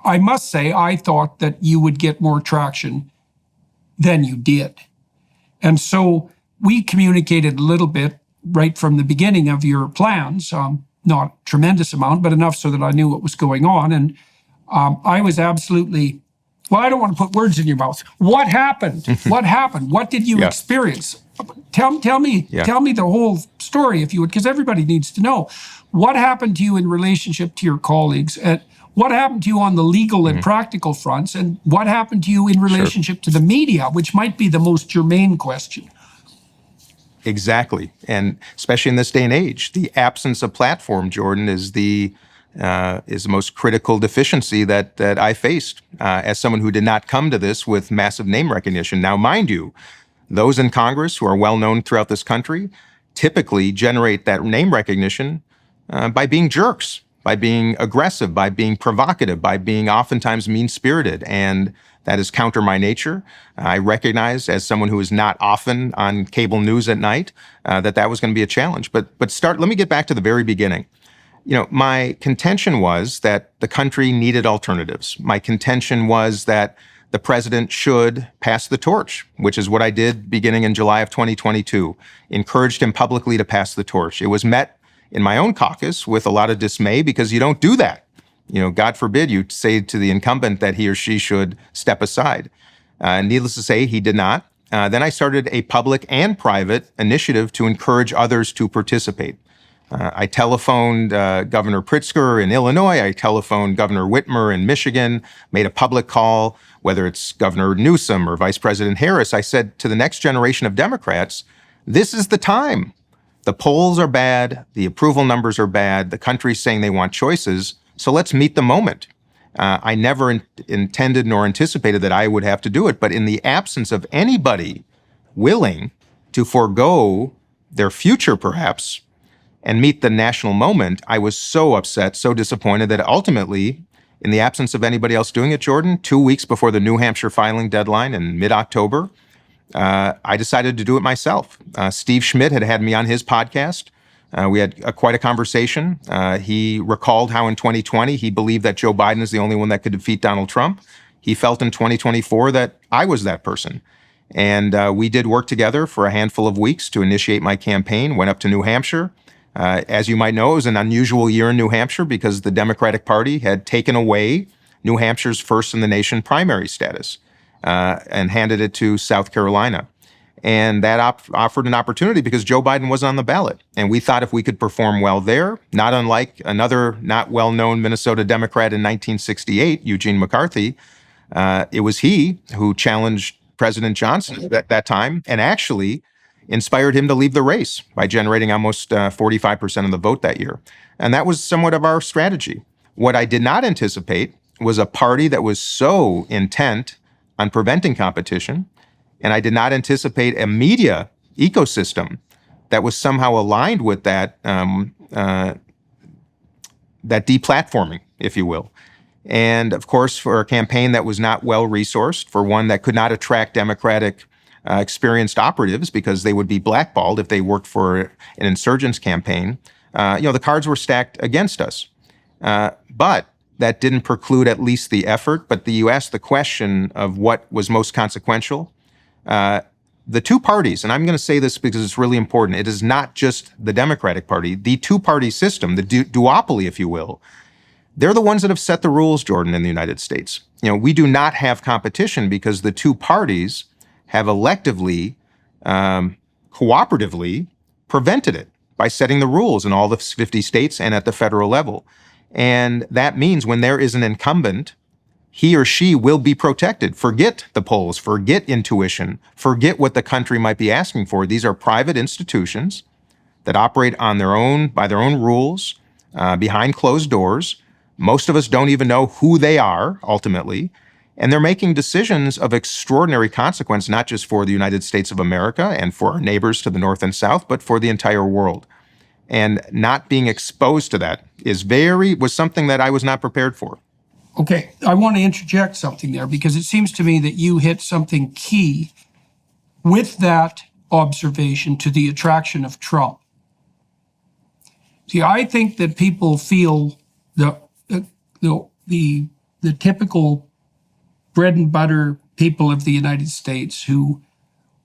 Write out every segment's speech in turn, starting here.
I must say, I thought that you would get more traction than you did. And so we communicated a little bit right from the beginning of your plans, not a tremendous amount, but enough so that I knew what was going on. And I was absolutely, well, I don't want to put words in your mouth. What happened? What happened? What did you experience? Tell me the whole story, if you would, because everybody needs to know. What happened to you in relationship to your colleagues? And what happened to you on the legal and practical fronts? And what happened to you in relationship to the media, which might be the most germane question? Exactly. And especially in this day and age, the absence of platform, Jordan, is the most critical deficiency that I faced as someone who did not come to this with massive name recognition. Now, mind you, those in Congress who are well known throughout this country typically generate that name recognition by being jerks, by being aggressive, by being provocative, by being oftentimes mean-spirited. And that is counter my nature. I recognize, as someone who is not often on cable news at night, that was going to be a challenge. But let me get back to the very beginning. My contention was that the country needed alternatives. My contention was that the president should pass the torch, which is what I did beginning in July of 2022, encouraged him publicly to pass the torch. It was met in my own caucus with a lot of dismay because you don't do that. God forbid you say to the incumbent that he or she should step aside. Needless to say, he did not. Then I started a public and private initiative to encourage others to participate. I telephoned Governor Pritzker in Illinois. I telephoned Governor Whitmer in Michigan, made a public call, whether it's Governor Newsom or Vice President Harris. I said to the next generation of Democrats, this is the time. The polls are bad. The approval numbers are bad. The country's saying they want choices. So let's meet the moment. I never intended nor anticipated that I would have to do it. But in the absence of anybody willing to forego their future, perhaps, and meet the national moment, I was so upset, so disappointed that ultimately, in the absence of anybody else doing it, Jordan, 2 weeks before the New Hampshire filing deadline in mid-October, I decided to do it myself. Steve Schmidt had me on his podcast. We had quite a conversation. He recalled how in 2020, he believed that Joe Biden is the only one that could defeat Donald Trump. He felt in 2024 that I was that person. And we did work together for a handful of weeks to initiate my campaign, went up to New Hampshire. As you might know, it was an unusual year in New Hampshire because the Democratic Party had taken away New Hampshire's first-in-the-nation primary status and handed it to South Carolina. And that offered an opportunity because Joe Biden wasn't on the ballot. And we thought if we could perform well there, not unlike another not well-known Minnesota Democrat in 1968, Eugene McCarthy, it was he who challenged President Johnson at that time and actually inspired him to leave the race by generating almost 45% of the vote that year. And that was somewhat of our strategy. What I did not anticipate was a party that was so intent on preventing competition, and I did not anticipate a media ecosystem that was somehow aligned with that deplatforming, if you will. And of course, for a campaign that was not well-resourced, for one that could not attract Democratic experienced operatives because they would be blackballed if they worked for an insurgents campaign, the cards were stacked against us. But that didn't preclude at least the effort. But you asked the question of what was most consequential. The two parties, and I'm going to say this because it's really important, it is not just the Democratic Party, the two-party system, the duopoly, if you will, they're the ones that have set the rules, Jordan, in the United States. We do not have competition because the two parties have electively, cooperatively prevented it by setting the rules in all the 50 states and at the federal level. And that means when there is an incumbent, he or she will be protected. Forget the polls, forget intuition, forget what the country might be asking for. These are private institutions that operate on by their own rules, behind closed doors. Most of us don't even know who they are ultimately. And they're making decisions of extraordinary consequence, not just for the United States of America and for our neighbors to the north and south, but for the entire world. And not being exposed to that was something that I was not prepared for. Okay, I want to interject something there because it seems to me that you hit something key with that observation to the attraction of Trump. See, I think that people feel the the typical bread and butter people of the United States who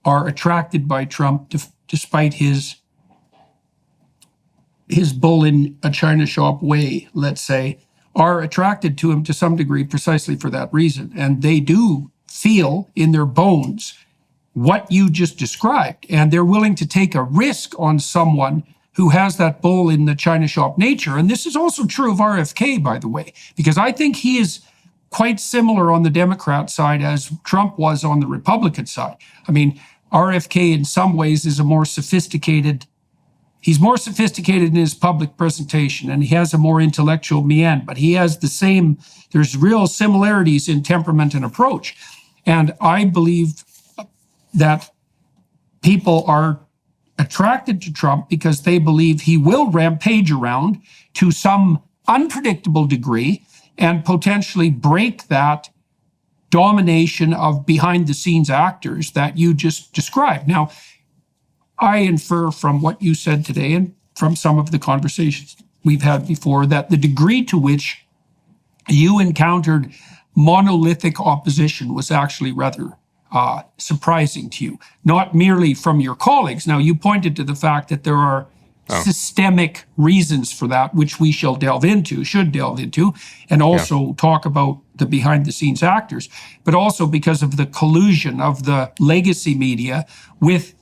are attracted by Trump despite his bull in a china shop way, let's say, are attracted to him to some degree precisely for that reason. And they do feel in their bones what you just described. And they're willing to take a risk on someone who has that bull in the china shop nature. And this is also true of RFK, by the way, because I think he is quite similar on the Democrat side as Trump was on the Republican side. I mean, RFK in some ways is he's more sophisticated in his public presentation, and he has a more intellectual mien, but he has there's real similarities in temperament and approach. And I believe that people are attracted to Trump because they believe he will rampage around to some unpredictable degree and potentially break that domination of behind-the-scenes actors that you just described. Now, I infer from what you said today and from some of the conversations we've had before that the degree to which you encountered monolithic opposition was actually rather surprising to you, not merely from your colleagues. Now, you pointed to the fact that there are systemic reasons for that, which we should delve into, and also talk about the behind-the-scenes actors, but also because of the collusion of the legacy media with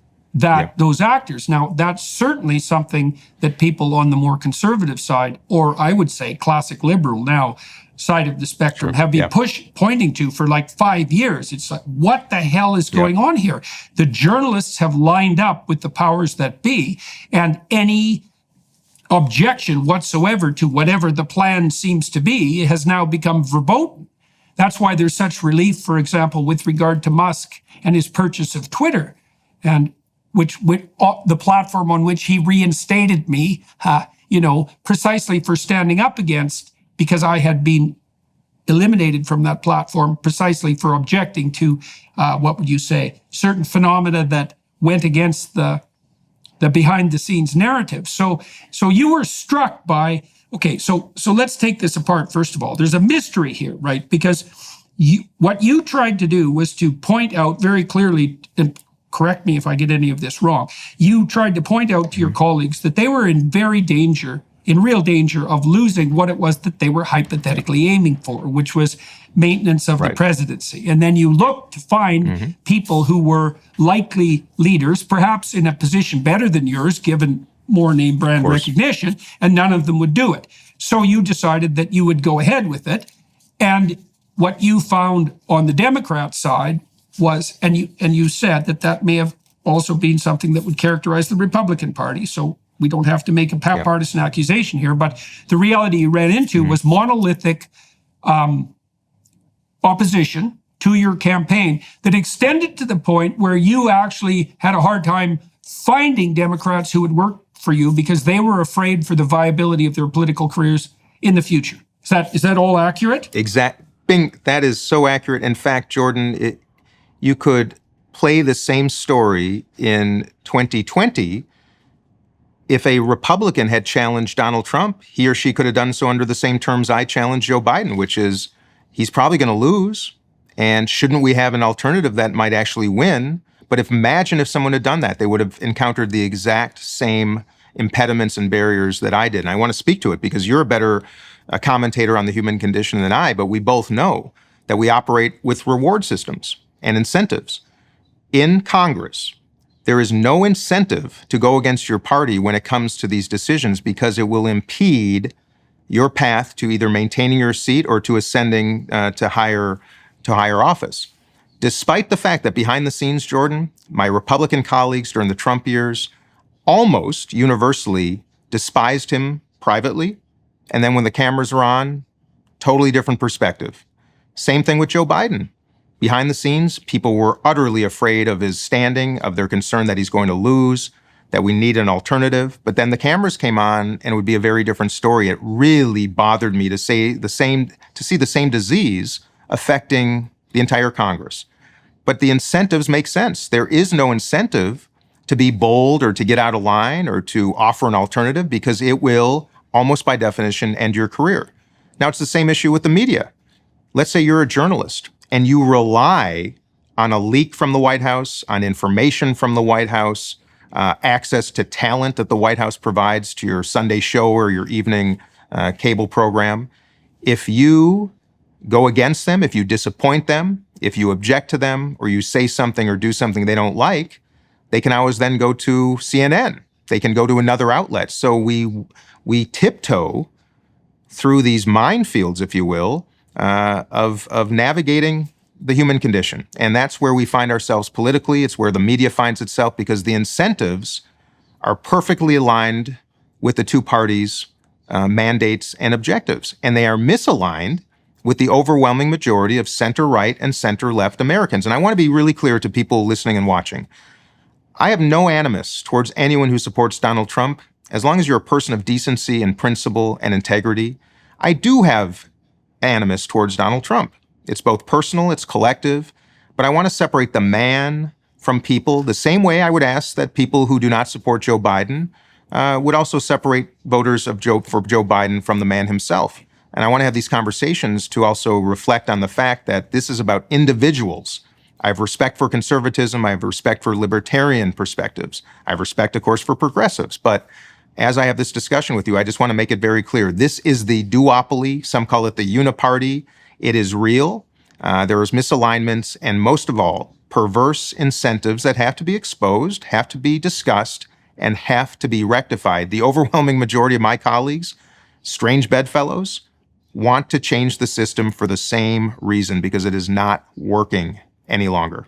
those actors. Now, that's certainly something that people on the more conservative side, or I would say classic liberal now, side of the spectrum have been pointing to for like 5 years. It's like, what the hell is going on here? The journalists have lined up with the powers that be, and any objection whatsoever to whatever the plan seems to be has now become verboten. That's why there's such relief, for example, with regard to Musk and his purchase of Twitter, and which the platform on which he reinstated me, precisely for standing up against, because I had been eliminated from that platform precisely for objecting to, certain phenomena that went against the behind-the-scenes narrative. So you were struck by, so let's take this apart first of all. There's a mystery here, right? Because what you tried to do was to point out very clearly, and correct me if I get any of this wrong, you tried to point out to your colleagues that they were in real danger of losing what it was that they were hypothetically aiming for, which was maintenance of the presidency. And then you looked to find people who were likely leaders, perhaps in a position better than yours, given more name brand recognition, and none of them would do it. So you decided that you would go ahead with it. And what you found on the Democrat side was, and you said that may have also been something that would characterize the Republican Party. So we don't have to make a partisan accusation here, but the reality you ran into was monolithic opposition to your campaign that extended to the point where you actually had a hard time finding Democrats who would work for you because they were afraid for the viability of their political careers in the future. Is that all accurate? That is so accurate. In fact, Jordan, you could play the same story in 2020. If a Republican had challenged Donald Trump, he or she could have done so under the same terms I challenged Joe Biden, which is he's probably going to lose. And shouldn't we have an alternative that might actually win? But imagine if someone had done that, they would have encountered the exact same impediments and barriers that I did. And I want to speak to it because you're a better commentator on the human condition than I, but we both know that we operate with reward systems and incentives. In Congress, there is no incentive to go against your party when it comes to these decisions because it will impede your path to either maintaining your seat or to ascending to higher office. Despite the fact that behind the scenes, Jordan, my Republican colleagues during the Trump years almost universally despised him privately, and then when the cameras are on, totally different perspective. Same thing with Joe Biden. Behind the scenes, people were utterly afraid of his standing, of their concern that he's going to lose, that we need an alternative. But then the cameras came on and it would be a very different story. It really bothered me to see the same disease affecting the entire Congress. But the incentives make sense. There is no incentive to be bold or to get out of line or to offer an alternative because it will, almost by definition, end your career. Now, it's the same issue with the media. let's say you're a journalist and you rely on a leak from the White House, on information from the White House, access to talent that the White House provides to your Sunday show or your evening cable program. If you go against them, if you disappoint them, if you object to them, or you say something or do something they don't like, they can always then go to CNN. They can go to another outlet. So we tiptoe through these minefields, if you will, of navigating the human condition. And that's where we find ourselves politically. It's where the media finds itself, because the incentives are perfectly aligned with the two parties' mandates and objectives. And they are misaligned with the overwhelming majority of center-right and center-left Americans. And I want to be really clear to people listening and watching. I have no animus towards anyone who supports Donald Trump, as long as you're a person of decency and principle and integrity. I do have animus towards Donald Trump. It's both personal, it's collective, but I want to separate the man from people the same way I would ask that people who do not support Joe Biden would also separate voters for Joe Biden from the man himself. And I want to have these conversations to also reflect on the fact that this is about individuals. I have respect for conservatism. I have respect for libertarian perspectives. I have respect, of course, for progressives. But as I have this discussion with you, I just want to make it very clear. This is the duopoly. Some call it the uniparty. It is real. There is misalignments, and most of all, perverse incentives that have to be exposed, have to be discussed, and have to be rectified. The overwhelming majority of my colleagues, strange bedfellows, want to change the system for the same reason, because it is not working any longer.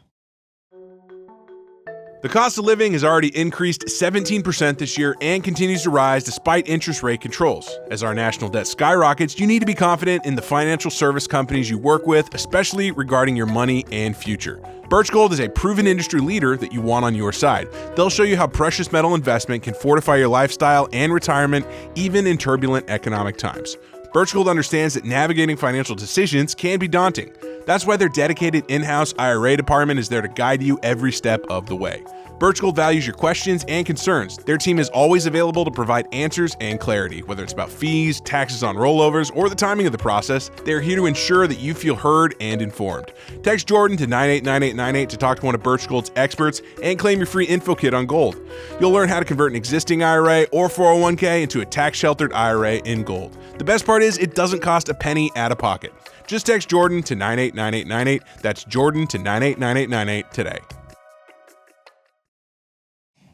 The cost of living has already increased 17% this year and continues to rise despite interest rate controls. As our national debt skyrockets, you need to be confident in the financial service companies you work with, especially regarding your money and future. Birch Gold is a proven industry leader that you want on your side. They'll show you how precious metal investment can fortify your lifestyle and retirement, even in turbulent economic times. Birch Gold understands that navigating financial decisions can be daunting. That's why their dedicated in-house IRA department is there to guide you every step of the way. Birch Gold values your questions and concerns. Their team is always available to provide answers and clarity. Whether it's about fees, taxes on rollovers, or the timing of the process, they're here to ensure that you feel heard and informed. Text Jordan to 989898 to talk to one of Birch Gold's experts and claim your free info kit on gold. You'll learn how to convert an existing IRA or 401k into a tax-sheltered IRA in gold. The best part is it doesn't cost a penny out of pocket. Just text Jordan to 989898. That's Jordan to 989898 today.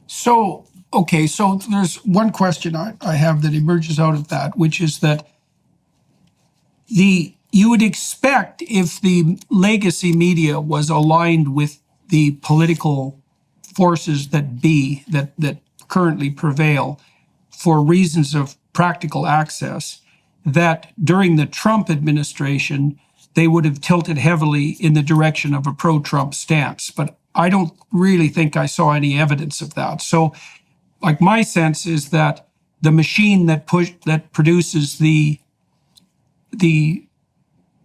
So there's one question I have that emerges out of that, which is that you would expect, if the legacy media was aligned with the political forces that currently prevail for reasons of practical access, that during the Trump administration, they would have tilted heavily in the direction of a pro-Trump stance. But I don't really think I saw any evidence of that. So, like, my sense is that the machine that produces the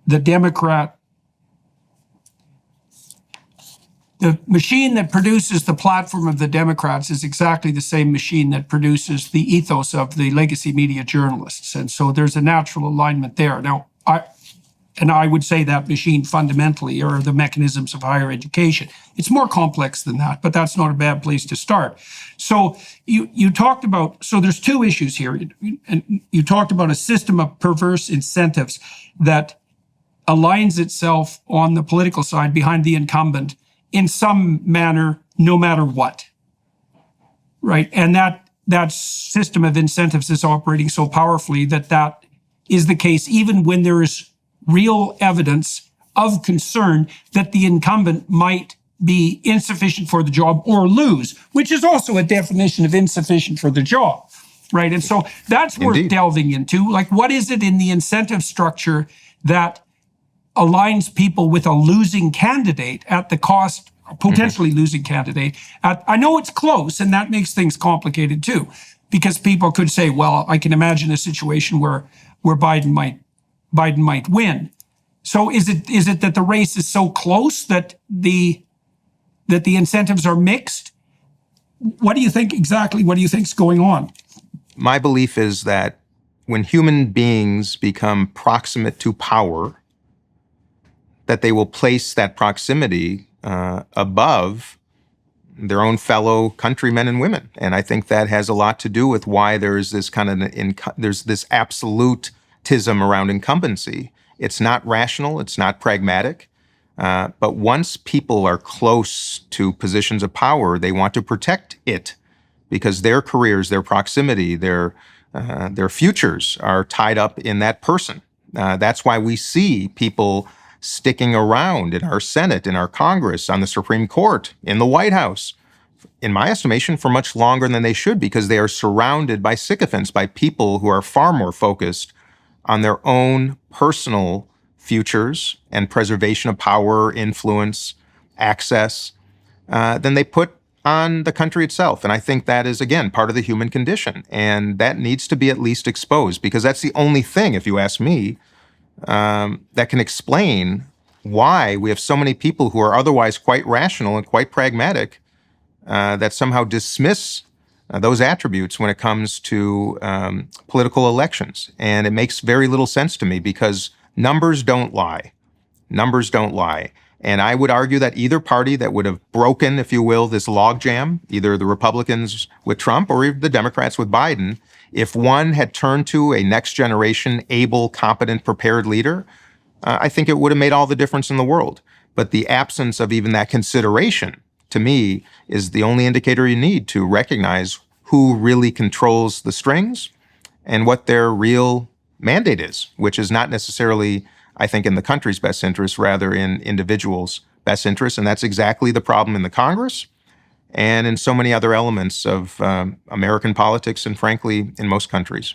Democrat, the machine that produces the platform of the Democrats is exactly the same machine that produces the ethos of the legacy media journalists. And so there's a natural alignment there. Now, I would say that machine fundamentally are the mechanisms of higher education. It's more complex than that, but that's not a bad place to start. So you talked about, so there's two issues here. And you talked about a system of perverse incentives that aligns itself on the political side behind the incumbent in some manner, no matter what, right? And that system of incentives is operating so powerfully that is the case even when there is real evidence of concern that the incumbent might be insufficient for the job or lose, which is also a definition of insufficient for the job, right? And so that's worth delving into. Like, what is it in the incentive structure that aligns people with a losing candidate at the cost, potentially losing candidate? I know it's close, and that makes things complicated too, because people could say, well, I can imagine a situation where Biden might win. So is it that the race is so close that the incentives are mixed? What do you think exactly? What do you think's going on? My belief is that when human beings become proximate to power, that they will place that proximity above their own fellow countrymen and women. And I think that has a lot to do with why there's this there's this absolutism around incumbency. It's not rational, it's not pragmatic. But once people are close to positions of power, they want to protect it because their careers, their proximity, their futures are tied up in that person. That's why we see people sticking around in our Senate, in our Congress, on the Supreme Court, in the White House, in my estimation, for much longer than they should, because they are surrounded by sycophants, by people who are far more focused on their own personal futures and preservation of power, influence, access, than they put on the country itself. And I think that is, again, part of the human condition. And that needs to be at least exposed, because that's the only thing, if you ask me, that can explain why we have so many people who are otherwise quite rational and quite pragmatic that somehow dismiss those attributes when it comes to political elections. And it makes very little sense to me, because numbers don't lie. Numbers don't lie. And I would argue that either party that would have broken, if you will, this logjam, either the Republicans with Trump or the Democrats with Biden, if one had turned to a next generation, able, competent, prepared leader, I think it would have made all the difference in the world. But the absence of even that consideration, to me, is the only indicator you need to recognize who really controls the strings and what their real mandate is, which is not necessarily, I think, in the country's best interest, rather in individuals' best interest. And that's exactly the problem in the Congress and in so many other elements of American politics and, frankly, in most countries.